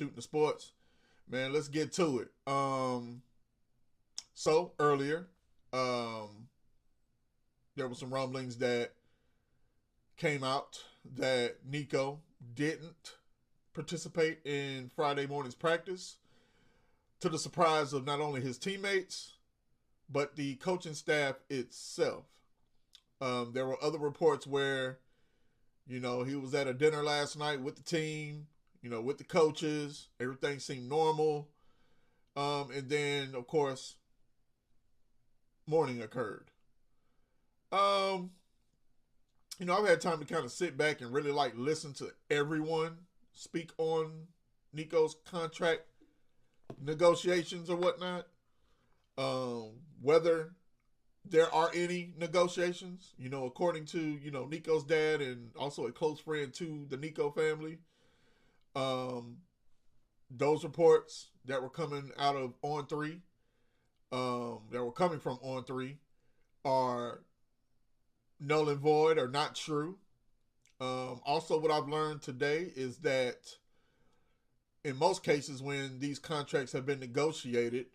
Shooting the Sports. Man, let's get to it. So earlier, there were some rumblings that came out that Nico didn't participate in Friday morning's practice, to the surprise of not only his teammates, but the coaching staff itself. There were other reports where, he was at a dinner last night with the team, with the coaches. Everything seemed normal. And then, of course, morning occurred. I've had time to kind of sit back and really listen to everyone speak on Nico's contract negotiations or whatnot. Whether there are any negotiations, according to, Nico's dad and also a close friend to the Nico family. Those reports that were coming out of On3, that were coming from On3 are null and void or not true. Also, what I've learned today is that in most cases when these contracts have been negotiated,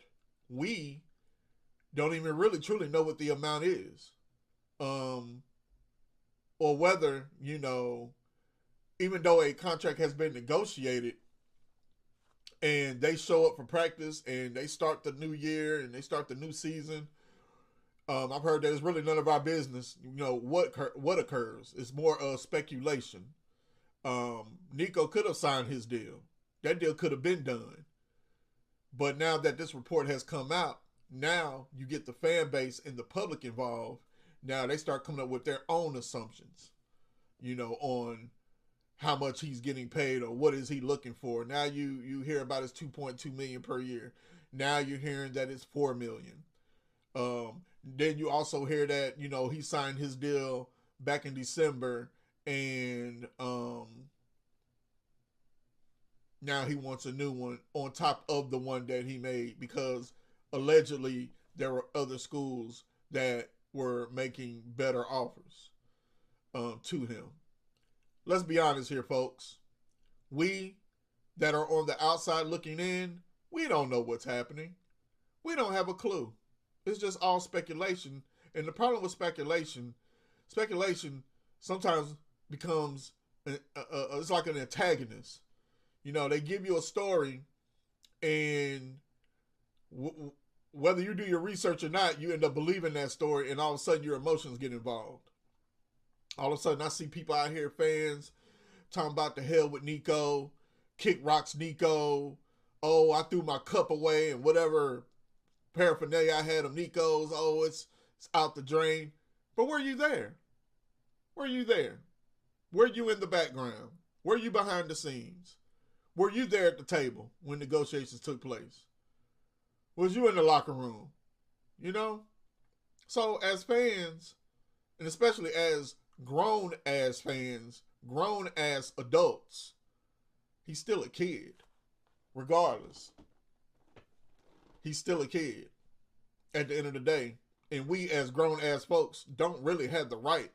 we don't even really truly know what the amount is. Or whether, even though a contract has been negotiated and they show up for practice and they start the new year and they start the new season, I've heard that it's really none of our business, what occurs. It's more speculation. Nico could have signed his deal. That deal could have been done. But now that this report has come out, now you get the fan base and the public involved. Now they start coming up with their own assumptions, on how much he's getting paid or what is he looking for. Now you hear about his $2.2 million per year. Now you're hearing that it's $4 million. Then you also hear that, he signed his deal back in December and now he wants a new one on top of the one that he made because allegedly there were other schools that were making better offers to him. Let's be honest here, folks. We that are on the outside looking in, we don't know what's happening. We don't have a clue. It's just all speculation. And the problem with speculation sometimes becomes, it's like an antagonist. They give you a story and whether you do your research or not, you end up believing that story and all of a sudden your emotions get involved. All of a sudden I see people out here, fans, talking about the hell with Nico, kick rocks Nico, oh, I threw my cup away and whatever paraphernalia I had of Nico's, oh, it's out the drain. But were you there? Were you there? Were you in the background? Were you behind the scenes? Were you there at the table when negotiations took place? Was you in the locker room? So as fans, and especially as grown-ass fans, grown-ass adults, he's still a kid. Regardless. He's still a kid at the end of the day. And we as grown-ass folks don't really have the right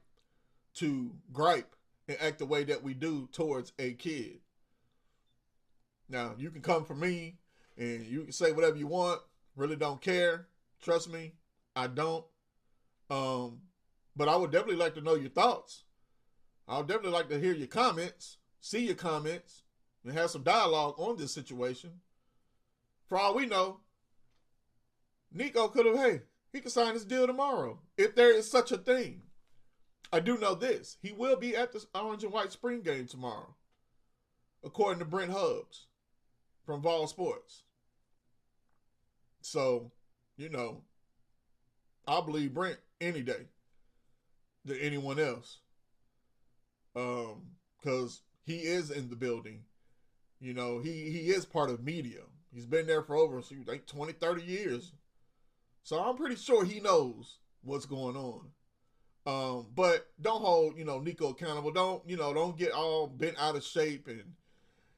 to gripe and act the way that we do towards a kid. Now, you can come for me and you can say whatever you want. Really don't care. Trust me, I don't. But I would definitely like to know your thoughts. I would definitely like to hear your comments, see your comments, and have some dialogue on this situation. For all we know, Nico he could sign his deal tomorrow, if there is such a thing. I do know this. He will be at the Orange and White Spring game tomorrow, according to Brent Hubbs from Vols Sports. So, I'll believe Brent any day than anyone else. Because he is in the building. He is part of media. He's been there for over 20, 30 years. So I'm pretty sure he knows what's going on. But don't hold, Nico accountable. Don't get all bent out of shape. And,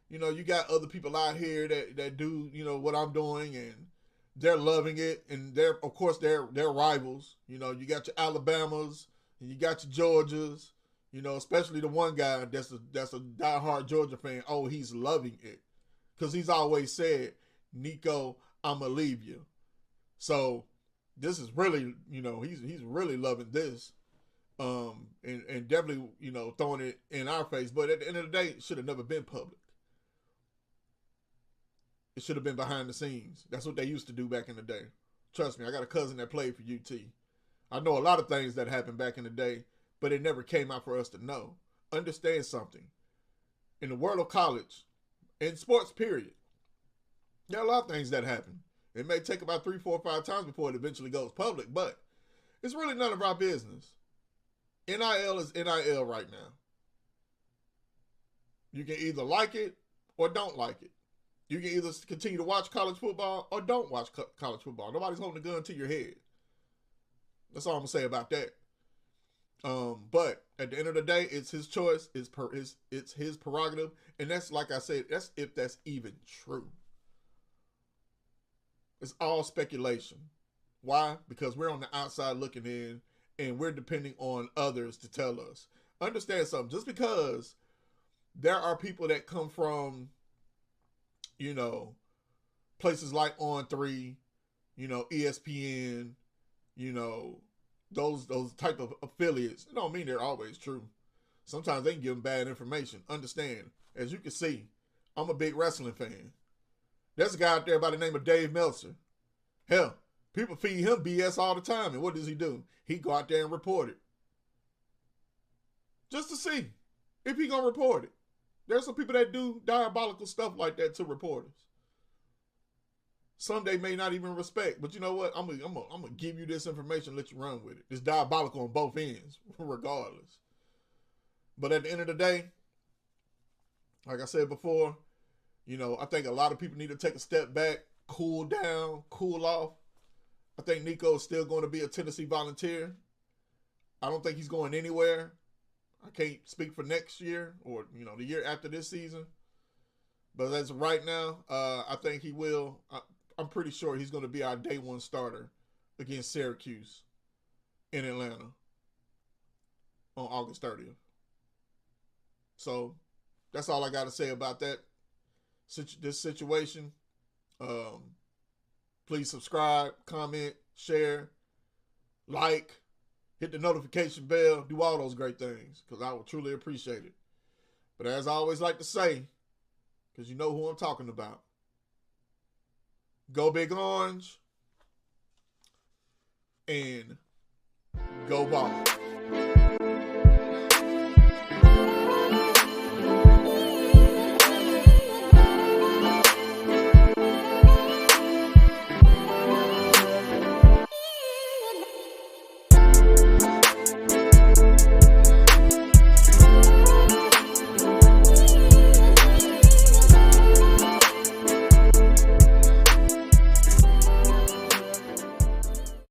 you got other people out here that do, what I'm doing and they're loving it. And they're rivals. You got your Alabamas and you got your Georgias, especially the one guy that's a diehard Georgia fan. Oh, he's loving it. because he's always said, Nico, I'ma leave you. So this is really, he's really loving this. And definitely, throwing it in our face. But at the end of the day, it should have never been public. It should have been behind the scenes. That's what they used to do back in the day. Trust me, I got a cousin that played for UT. I know a lot of things that happened back in the day, but it never came out for us to know. Understand something. In the world of college, in sports, period, there are a lot of things that happen. It may take about 3, 4, 5 times before it eventually goes public, but it's really none of our business. NIL is NIL right now. You can either like it or don't like it. You can either continue to watch college football or don't watch college football. Nobody's holding a gun to your head. That's all I'm going to say about that. But at the end of the day, it's his choice. It's his prerogative. And that's, like I said, that's if that's even true. It's all speculation. Why? Because we're on the outside looking in, and we're depending on others to tell us. Understand something. Just because there are people that come from, places like On3, ESPN, those type of affiliates, it don't mean they're always true. Sometimes they can give them bad information. Understand, as you can see, I'm a big wrestling fan. There's a guy out there by the name of Dave Meltzer. Hell, people feed him BS all the time, and what does he do? He go out there and report it. Just to see if he gonna report it. There's some people that do diabolical stuff like that to reporters. Some they may not even respect, but you know what? I'm gonna give you this information, let you run with it. It's diabolical on both ends, regardless. But at the end of the day, like I said before, I think a lot of people need to take a step back, cool down, cool off. I think Nico is still going to be a Tennessee Volunteer. I don't think he's going anywhere. I can't speak for next year or, the year after this season. But as of right now, I think he will. I'm pretty sure he's going to be our day one starter against Syracuse in Atlanta on August 30th. So that's all I got to say about that. This situation. Please subscribe, comment, share, like, hit the notification bell, do all those great things, because I will truly appreciate it. But as I always like to say, because you know who I'm talking about, go Big Orange and go Vols.